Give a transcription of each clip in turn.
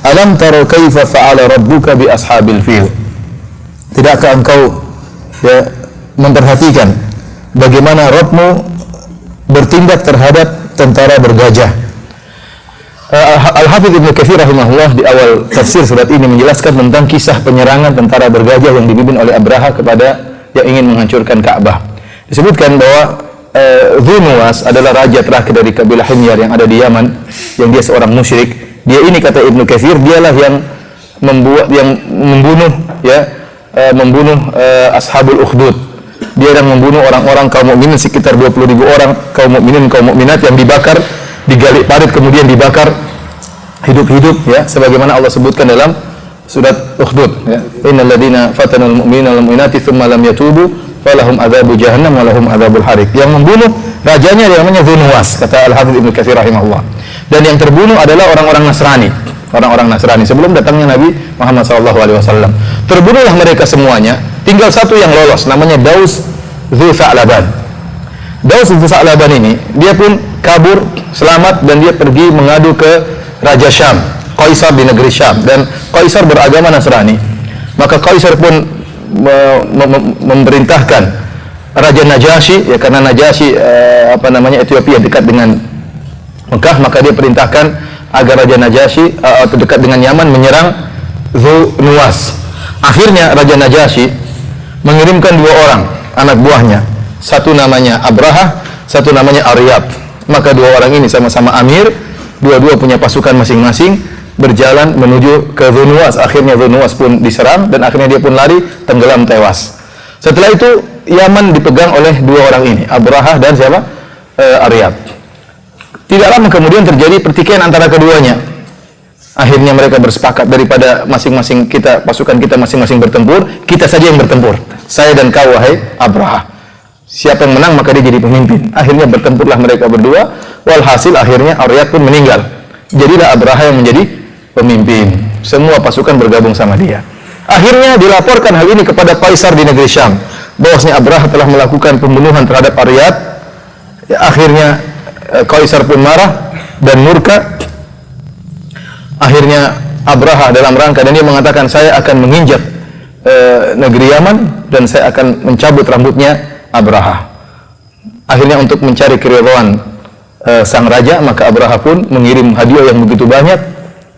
Alam tara kaifa fa'ala rabbuka bi ashabil fil. Tidakkah engkau memperhatikan bagaimana Rabbmu bertindak terhadap tentara bergajah? Al-Hafidz Ibnu Katsir rahimahullah di awal tafsir surat ini menjelaskan tentang kisah penyerangan tentara bergajah yang dipimpin oleh Abraha kepada yang ingin menghancurkan Ka'bah. Disebutkan bahwa Dhu Nuwas adalah raja terakhir dari kabilah Himyar yang ada di Yaman, yang dia seorang musyrik. Dia ini, kata Ibnu Katsir, dialah yang membunuh Ashabul Ukhdud. Dia yang membunuh orang-orang kaum mukminin sekitar 20.000 orang kaum mukminin kaum mukminat yang dibakar, digali parit kemudian dibakar hidup-hidup, ya, sebagaimana Allah sebutkan dalam surat Ukhdud, ya. Innal ladzina fatanul mu'minina wal mu'minati tsumma lam yatubu falahum adzabu jahannam wa lahum adzabul hariq. Yang membunuh rajanya namanya Dhu Nuwas, kata Al-Hafidz Ibnu Katsir rahimahullah. Dan yang terbunuh adalah orang-orang Nasrani, sebelum datangnya Nabi Muhammad SAW. Terbunuhlah mereka semuanya, tinggal satu yang lolos, namanya Daus Dzu Sa'laban. Daus Dzu Sa'laban ini, dia pun kabur, selamat, dan dia pergi mengadu ke Raja Syam, Kaisar di negeri Syam, dan Kaisar beragama Nasrani. Maka Kaisar pun memerintahkan Raja Najasyi, ya, karena Najasyi Ethiopia dekat dengan Mekah, maka dia perintahkan agar Raja Najasyi dekat dengan Yaman menyerang Dhu Nuwas. Akhirnya Raja Najasyi mengirimkan 2 orang anak buahnya, satu namanya Abraha, satu namanya Aryab. Maka 2 orang ini sama-sama amir, dua-dua punya pasukan masing-masing, berjalan menuju ke Dhu Nuwas. Akhirnya Dhu Nuwas pun diserang dan akhirnya dia pun lari, tenggelam, tewas. Setelah itu Yaman dipegang oleh 2 orang ini, Abraha dan siapa? Aryab. Tidak lama kemudian terjadi pertikaian antara keduanya. Akhirnya mereka bersepakat, daripada masing-masing pasukan kita masing-masing bertempur, kita saja yang bertempur. Saya dan kau, wahai Abraha. Siapa yang menang maka dia jadi pemimpin. Akhirnya bertempurlah mereka berdua. Walhasil akhirnya Aryab pun meninggal. Jadilah Abraha yang menjadi pemimpin. Semua pasukan bergabung sama dia. Akhirnya dilaporkan hal ini kepada Kaisar di negeri Syam, bahwasanya Abraha telah melakukan pembunuhan terhadap Aryab. Ya, akhirnya Kaisar pun marah dan murka. Akhirnya Abraha dalam rangka, dan dia mengatakan, saya akan menginjak negeri Yaman dan saya akan mencabut rambutnya Abraha. Akhirnya untuk mencari keridhaan sang raja, maka Abraha pun mengirim hadiah yang begitu banyak.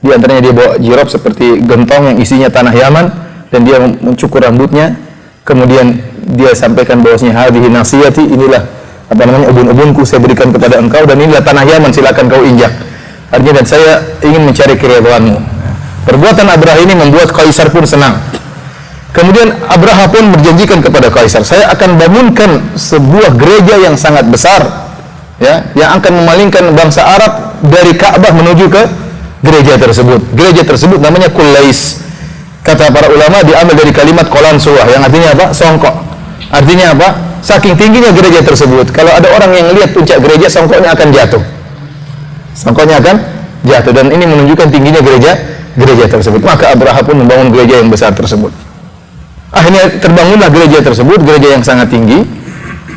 Di antaranya dia bawa jirab seperti gentong yang isinya tanah Yaman, dan dia mencukur rambutnya. Kemudian dia sampaikan bahwasanya hadhihi nasiyati, inilah ubun-ubunku saya berikan kepada engkau, dan inilah tanah Yaman, silakan kau injak. Artinya, dan saya ingin mencari keridhaanmu. Perbuatan Abraha ini membuat Kaisar pun senang. Kemudian Abraha pun berjanjikan kepada Kaisar, saya akan bangunkan sebuah gereja yang sangat besar, ya, yang akan memalingkan bangsa Arab dari Ka'bah menuju ke gereja tersebut. Gereja tersebut namanya Kullais. Kata para ulama diambil dari kalimat kolan suah, yang artinya apa? Songkok. Artinya apa? Saking tingginya gereja tersebut, kalau ada orang yang lihat puncak gereja, songkoknya akan jatuh. Dan ini menunjukkan tingginya gereja tersebut. Maka Abraha pun membangun gereja yang besar tersebut. Akhirnya terbangunlah gereja tersebut, gereja yang sangat tinggi.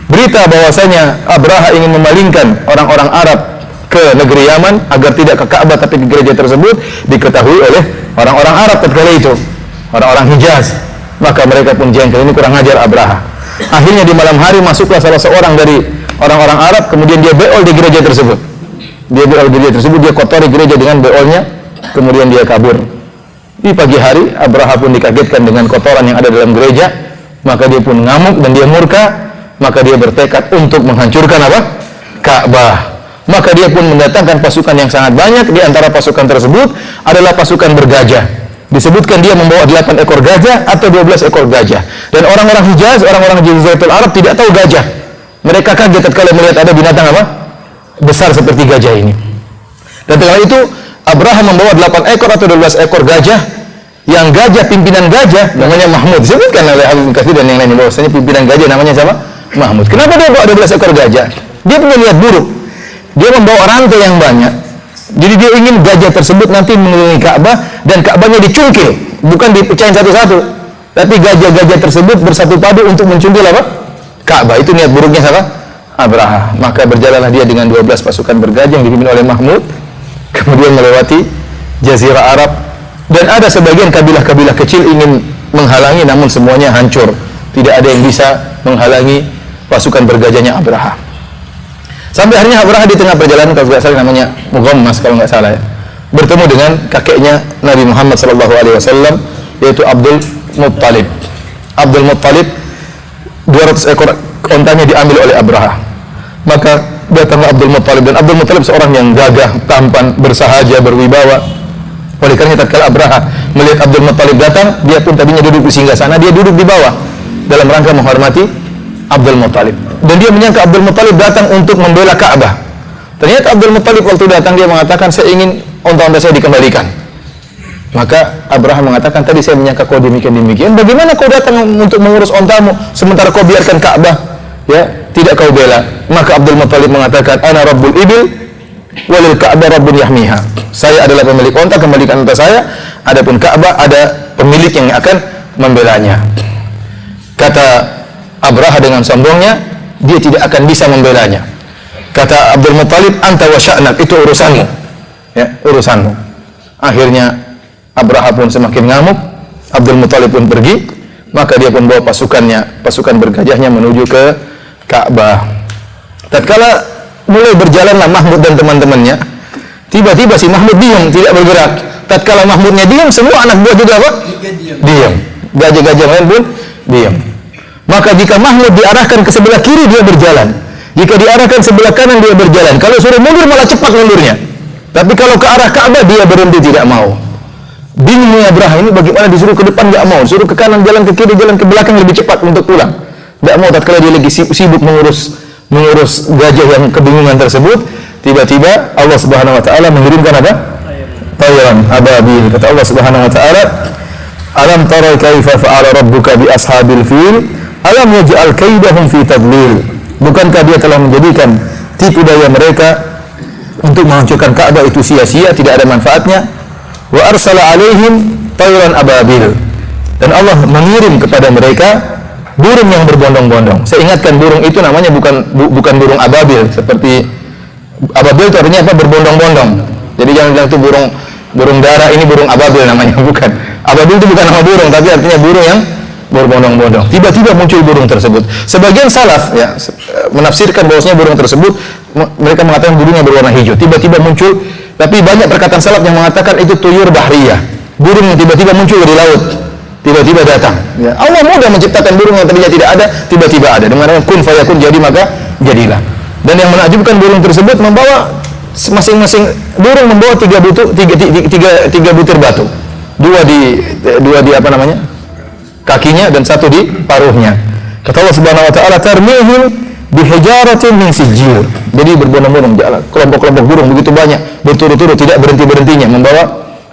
Berita bahwasanya Abraha ingin memalingkan orang-orang Arab ke negeri Yaman agar tidak ke Ka'bah tapi ke gereja tersebut diketahui oleh orang-orang Arab ketika itu, orang-orang Hijaz. Maka mereka pun jengkel, ini kurang ajar Abraha. Akhirnya di malam hari masuklah salah seorang dari orang-orang Arab, kemudian dia beol di gereja tersebut. Dia kotori gereja dengan beolnya, kemudian dia kabur. Di pagi hari Abraha pun dikagetkan dengan kotoran yang ada dalam gereja, maka dia pun ngamuk dan dia murka, maka dia bertekad untuk menghancurkan apa? Ka'bah. Maka dia pun mendatangkan pasukan yang sangat banyak. Di antara pasukan tersebut adalah pasukan bergajah. Disebutkan dia membawa 8 ekor gajah atau 12 ekor gajah. Dan orang-orang Hijaz, orang-orang Jaziratul Arab tidak tahu gajah. Mereka kaget kalau melihat ada binatang apa? Besar seperti gajah ini. Dan setelah itu Abraha membawa 8 ekor atau 12 ekor gajah. Yang gajah, pimpinan gajah namanya Mahmud. Disebutkan oleh Al Katsir dan yang lain bahwasanya pimpinan gajah namanya siapa? Mahmud. Kenapa dia bawa 12 ekor gajah? Dia punya niat buruk. Dia membawa rantai yang banyak. Jadi dia ingin gajah tersebut nanti mengelilingi Ka'bah dan Ka'bahnya dicungkil, bukan dipecahin satu-satu, tapi gajah-gajah tersebut bersatu padu untuk mencungkil apa? Ka'bah. Itu niat buruknya siapa? Abraha. Maka berjalanlah dia dengan 12 pasukan bergajah yang dipimpin oleh Mahmud, kemudian melewati Jazirah Arab Dan ada sebagian kabilah-kabilah kecil ingin menghalangi, namun semuanya hancur. Tidak ada yang bisa menghalangi pasukan bergajahnya Abraha. Sampai akhirnya Abraha di tengah perjalanan, kalau tidak salah namanya Mughammas kalau nggak salah ya, bertemu dengan kakeknya Nabi Muhammad SAW, yaitu Abdul Muttalib. Abdul Muttalib 200 ekor ontanya diambil oleh Abraha. Maka datanglah Abdul Muttalib, dan Abdul Muttalib seorang yang gagah, tampan, bersahaja, berwibawa. Oleh karena tatkala Abraha melihat Abdul Muttalib datang, dia pun tadinya duduk di singgasana, dia duduk di bawah dalam rangka menghormati Abdul Muttalib. Dan dia menyangka Abdul Muttalib datang untuk membela Ka'bah. Ternyata Abdul Muttalib waktu datang dia mengatakan, saya ingin onta-onta saya dikembalikan. Maka Abraha mengatakan, tadi saya menyangka kau demikian-demikian, bagaimana kau datang untuk mengurus ontamu sementara kau biarkan Ka'bah ya tidak kau bela? Maka Abdul Muttalib mengatakan, ana rabbul ibil walil Ka'bah rabbun yahmiha. Saya adalah pemilik onta, kembalikan onta saya. Adapun Ka'bah ada pemilik yang akan membelanya. Kata Abraha dengan sombongnya, dia tidak akan bisa membelanya. Kata Abdul Muttalib, anta wa sya'nak, itu urusanmu. Ya, urusanmu. Akhirnya Abraha pun semakin ngamuk, Abdul Muttalib pun pergi, maka dia pun bawa pasukannya, pasukan bergajahnya menuju ke Ka'bah. Tatkala mulai berjalanlah Mahmud dan teman-temannya, tiba-tiba si Mahmud diam, tidak bergerak. Tatkala Mahmudnya diam, semua anak buah juga apa? Diam. Gajah-gajah lain pun diam. Maka jika Mahmud diarahkan ke sebelah kiri, dia berjalan. Jika diarahkan sebelah kanan, dia berjalan. Kalau suruh mundur, malah cepat mundurnya. Tapi kalau ke arah Ka'bah, dia berhenti, tidak mau. Bingungnya Abraha ini, bagaimana disuruh ke depan tidak mau, suruh ke kanan, jalan ke kiri, jalan ke belakang lebih cepat untuk pulang. Tidak mau. Tatkala dia lagi sibuk mengurus gajah yang kebingungan tersebut, tiba-tiba Allah Subhanahu wa taala mengirimkan apa? Tayran ababil. Kata Allah Subhanahu wa taala, alam tara kaifa fa'ala rabbuka bi ashabil fil alam yaj'al kaidahum fi tadlil. Bukankah dia telah menjadikan tipu daya mereka untuk menghancurkan Ka'bah itu sia-sia, tidak ada manfaatnya. Wa arsala alaihim tayran ababil. Dan Allah mengirim kepada mereka burung yang berbondong-bondong. Saya ingatkan, burung itu namanya bukan burung ababil seperti ababil itu artinya apa? Berbondong-bondong. Jadi jangan bilang itu burung dara, ini burung ababil namanya, bukan. Ababil itu bukan nama burung, tapi artinya burung yang berbondong-bondong. Tiba-tiba muncul burung tersebut. Sebagian salaf ya menafsirkan bahwasanya burung tersebut, mereka mengatakan burungnya berwarna hijau. Tiba-tiba muncul, tapi banyak perkataan salaf yang mengatakan itu tuyur bahriyah. Burung yang tiba-tiba muncul dari laut. Tiba-tiba datang. Ya. Allah mudah menciptakan burung yang tadinya tidak ada, tiba-tiba ada. Dengan kun fayakun, jadi maka jadilah. Dan yang menakjubkan, burung tersebut membawa masing-masing burung membawa tiga butir batu. Dua di apa namanya? Kakinya dan satu di paruhnya. Kata Allah Subhanahu wa taala, tarmihim bihijaratin min sijil. Jadi berbondong-bondong jalan, kelompok-kelompok burung begitu banyak, berturut-turut tidak berhenti-berhentinya membawa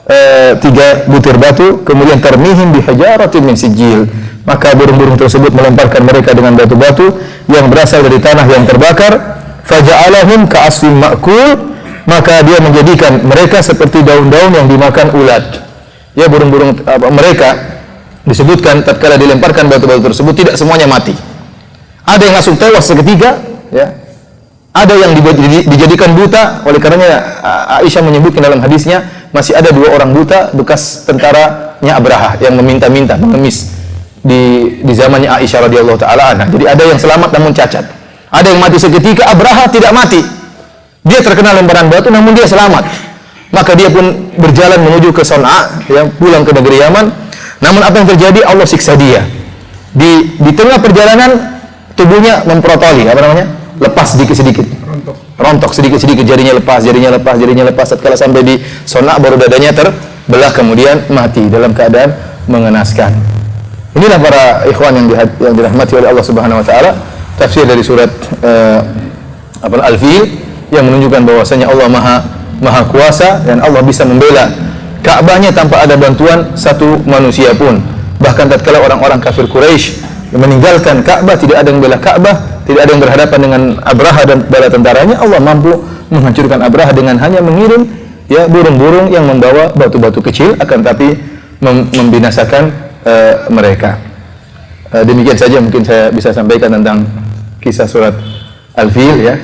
3 butir batu, kemudian tarmihim bihijaratin min sijil. Maka burung-burung tersebut melemparkan mereka dengan batu-batu yang berasal dari tanah yang terbakar. Faja'alahum ka'asfin ma'kul. Maka dia menjadikan mereka seperti daun-daun yang dimakan ulat. Ya, burung-burung mereka disebutkan tatkala dilemparkan batu-batu tersebut tidak semuanya mati. Ada yang langsung tewas seketika, ya. Ada yang dijadikan buta. Oleh karenanya Aisyah menyebutkan dalam hadisnya, masih ada 2 orang buta bekas tentaranya Abraha yang meminta-minta, mengemis di zamannya Aisyah radhiyallahu taala anha. Jadi ada yang selamat namun cacat. Ada yang mati seketika. Abraha tidak mati. Dia terkena lemparan batu namun dia selamat. Maka dia pun berjalan menuju ke Son'a, ya, pulang ke negeri Yaman. Namun apa yang terjadi? Allah siksa dia. Di tengah perjalanan tubuhnya memprotoli, apa namanya? Lepas sedikit-sedikit. Rontok sedikit-sedikit, jarinya lepas. Tatkala sampai di Son'a baru dadanya terbelah, kemudian mati dalam keadaan mengenaskan. Inilah para ikhwan yang dirahmati oleh Allah Subhanahu wa taala, tafsir dari surat Al-Fil yang menunjukkan bahwasanya Allah Maha Kuasa dan Allah bisa membela Ka'bahnya tanpa ada bantuan satu manusia pun. Bahkan tatkala orang-orang kafir Quraisy meninggalkan Ka'bah, tidak ada yang membela Ka'bah, tidak ada yang berhadapan dengan Abraha dan bala tentaranya, Allah mampu menghancurkan Abraha dengan hanya mengirim ya burung-burung yang membawa batu-batu kecil, akan tapi membinasakan mereka. Demikian saja mungkin saya bisa sampaikan tentang kisah surat Al-Fil ya.